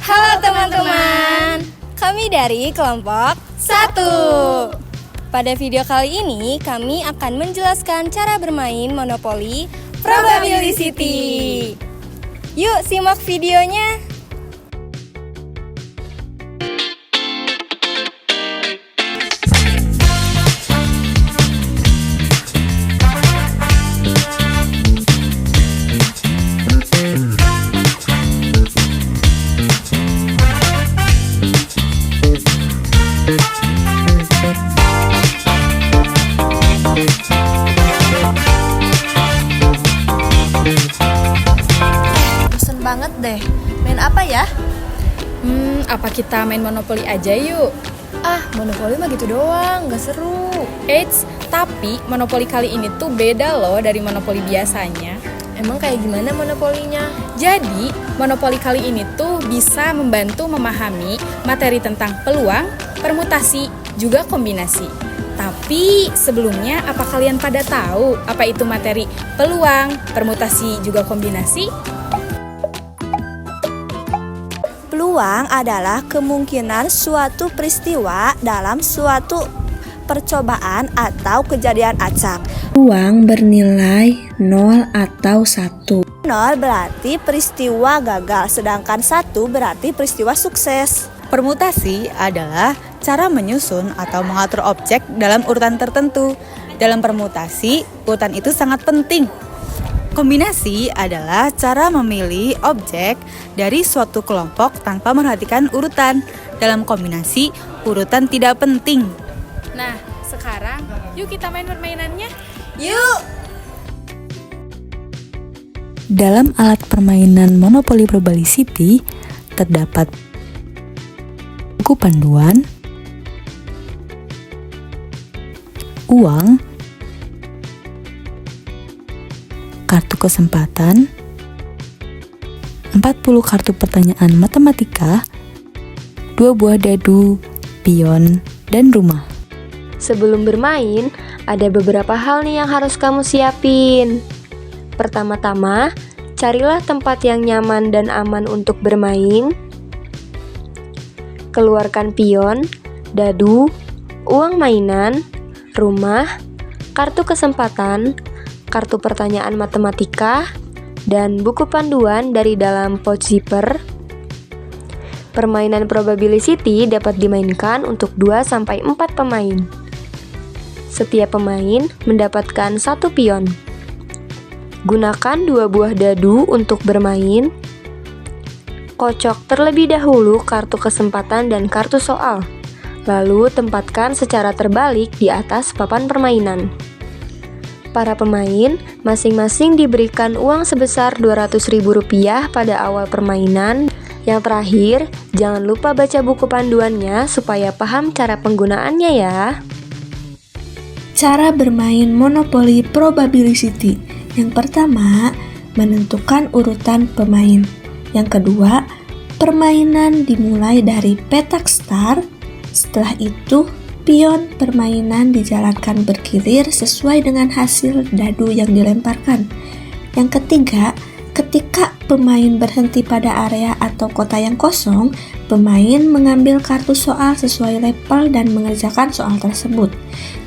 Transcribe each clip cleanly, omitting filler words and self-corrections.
Halo teman-teman, kami dari kelompok 1. Pada video kali ini kami akan menjelaskan cara bermain monopoli probability. Yuk simak videonya. Banget deh. Main apa ya? Apa kita main monopoli aja yuk? Monopoli mah gitu doang, gak seru. Eits, tapi monopoli kali ini tuh beda loh dari monopoli biasanya. Emang kayak gimana monopolinya? Jadi, monopoli kali ini tuh bisa membantu memahami materi tentang peluang, permutasi, juga kombinasi. Tapi sebelumnya, apa kalian pada tahu apa itu materi peluang, permutasi, juga kombinasi? Peluang adalah kemungkinan suatu peristiwa dalam suatu percobaan atau kejadian acak. Peluang bernilai 0 atau 1. 0 berarti peristiwa gagal, sedangkan 1 berarti peristiwa sukses. Permutasi adalah cara menyusun atau mengatur objek dalam urutan tertentu. Dalam permutasi, urutan itu sangat penting. Kombinasi adalah cara memilih objek dari suatu kelompok tanpa memperhatikan urutan. Dalam kombinasi, urutan tidak penting. Nah, sekarang yuk kita main permainannya. Yuk! Dalam alat permainan monopoli probability terdapat buku panduan, uang, kartu kesempatan, 40 kartu pertanyaan matematika, 2 buah dadu, pion, dan rumah. Sebelum bermain, ada beberapa hal nih yang harus kamu siapin. Pertama-tama, carilah tempat yang nyaman dan aman untuk bermain. Keluarkan pion, dadu, uang mainan, rumah, kartu kesempatan, kartu pertanyaan matematika, dan buku panduan dari dalam pouch zipper. Permainan probability dapat dimainkan untuk 2-4 pemain. Setiap pemain mendapatkan 1 pion. Gunakan 2 buah dadu untuk bermain. Kocok terlebih dahulu kartu kesempatan dan kartu soal. Lalu tempatkan secara terbalik di atas papan permainan. Para pemain masing-masing diberikan uang sebesar Rp200.000 pada awal permainan. Yang terakhir, jangan lupa baca buku panduannya supaya paham cara penggunaannya ya. Cara bermain monopoli probability. Yang pertama, menentukan urutan pemain. Yang kedua, permainan dimulai dari petak start. Setelah itu, pion permainan dijalankan bergilir sesuai dengan hasil dadu yang dilemparkan. Yang ketiga, ketika pemain berhenti pada area atau kota yang kosong, pemain mengambil kartu soal sesuai level dan mengerjakan soal tersebut.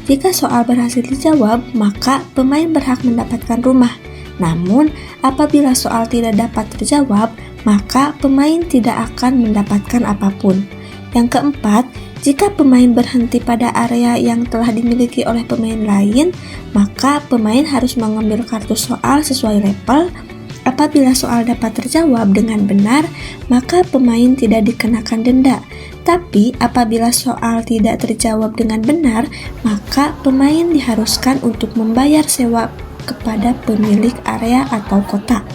Jika soal berhasil dijawab, maka pemain berhak mendapatkan rumah. Namun, apabila soal tidak dapat terjawab, maka pemain tidak akan mendapatkan apapun. Yang keempat, jika pemain berhenti pada area yang telah dimiliki oleh pemain lain, maka pemain harus mengambil kartu soal sesuai level. Apabila soal dapat terjawab dengan benar, maka pemain tidak dikenakan denda. Tapi apabila soal tidak terjawab dengan benar, maka pemain diharuskan untuk membayar sewa kepada pemilik area atau kota.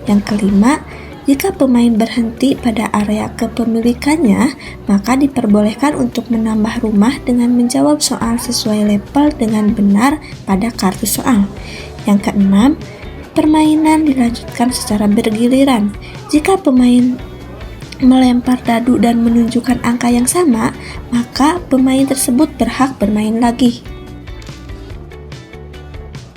Yang kelima, jika pemain berhenti pada area kepemilikannya, maka diperbolehkan untuk menambah rumah dengan menjawab soal sesuai level dengan benar pada kartu soal. Yang keenam, permainan dilanjutkan secara bergiliran. Jika pemain melempar dadu dan menunjukkan angka yang sama, maka pemain tersebut berhak bermain lagi.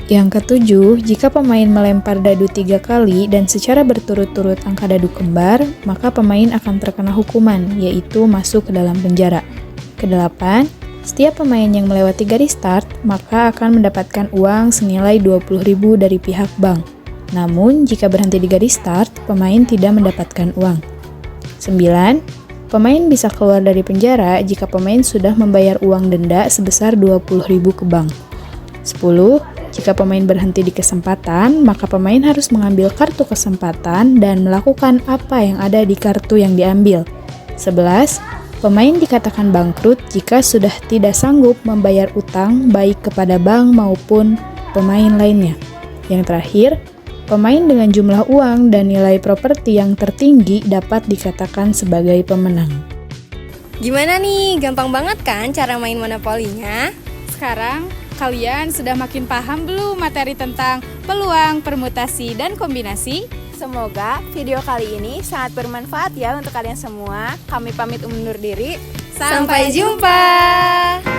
Yang ketujuh, jika pemain melempar dadu 3 kali dan secara berturut-turut angka dadu kembar, maka pemain akan terkena hukuman, yaitu masuk ke dalam penjara. Kedelapan, setiap pemain yang melewati garis start, maka akan mendapatkan uang senilai 20.000 dari pihak bank. Namun, jika berhenti di garis start, pemain tidak mendapatkan uang. 9. Pemain bisa keluar dari penjara jika pemain sudah membayar uang denda sebesar 20.000 ke bank. 10. Jika pemain berhenti di kesempatan, maka pemain harus mengambil kartu kesempatan dan melakukan apa yang ada di kartu yang diambil. 11. Pemain dikatakan bangkrut jika sudah tidak sanggup membayar utang baik kepada bank maupun pemain lainnya. Yang terakhir, pemain dengan jumlah uang dan nilai properti yang tertinggi dapat dikatakan sebagai pemenang. Gimana nih? Gampang banget kan cara main monopolinya? Sekarang kalian sudah makin paham belum materi tentang peluang, permutasi, dan kombinasi? Semoga video kali ini sangat bermanfaat ya untuk kalian semua. Kami pamit undur diri. Sampai jumpa!